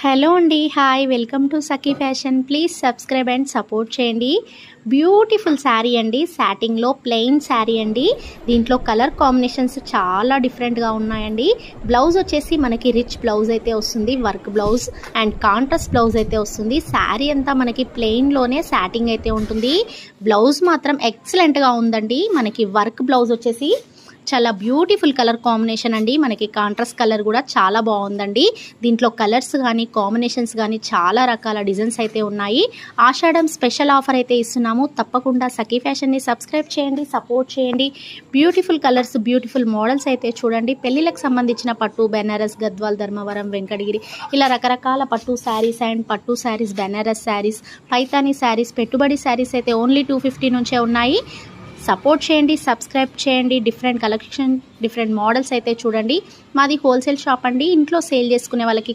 Hello అండి, hi, welcome to Sakhi fashion. Please subscribe and support చేయండి. Beautiful sari అండి, సాటిన్లో plain sari అండి. దీంట్లో కలర్ కాంబినేషన్స్ చాలా డిఫరెంట్గా ఉన్నాయండి. బ్లౌజ్ వచ్చేసి మనకి రిచ్ బ్లౌజ్ అయితే వస్తుంది, work blouse and contrast blouse అయితే వస్తుంది. శారీ అంతా మనకి ప్లెయిన్లోనే సాటిన్ అయితే ఉంటుంది. బ్లౌజ్ మాత్రం ఎక్సలెంట్గా ఉందండి. మనకి వర్క్ బ్లౌజ్ వచ్చేసి చాలా బ్యూటిఫుల్ కలర్ కాంబినేషన్ అండి. మనకి కాంట్రాస్ట్ కలర్ కూడా చాలా బాగుందండి. దీంట్లో కలర్స్ కానీ కాంబినేషన్స్ కానీ చాలా రకాల డిజైన్స్ అయితే ఉన్నాయి. ఆషాఢం స్పెషల్ ఆఫర్ అయితే ఇస్తున్నాము. తప్పకుండా సఖీ ఫ్యాషన్ని సబ్స్క్రైబ్ చేయండి, సపోర్ట్ చేయండి. బ్యూటిఫుల్ కలర్స్, బ్యూటిఫుల్ మోడల్స్ అయితే చూడండి. పెళ్ళిళ్ళకి సంబంధించిన పట్టు, బెనారస్, గద్వాల్, ధర్మవరం, వెంకటగిరి ఇలా రకరకాల పట్టు శారీస్ అండ్ పట్టు శారీస్, బెనారస్ శారీస్, పైతానీ శారీస్, పెట్టుబడి శారీస్ అయితే ఓన్లీ 250 నుంచే ఉన్నాయి. సపోర్ట్ చేయండి, సబ్స్క్రైబ్ చేయండి. డిఫరెంట్ కలెక్షన్, డిఫరెంట్ మోడల్స్ అయితే చూడండి. మాది హోల్సేల్ షాప్ అండి. ఇంట్లో సేల్ చేసుకునే వాళ్ళకి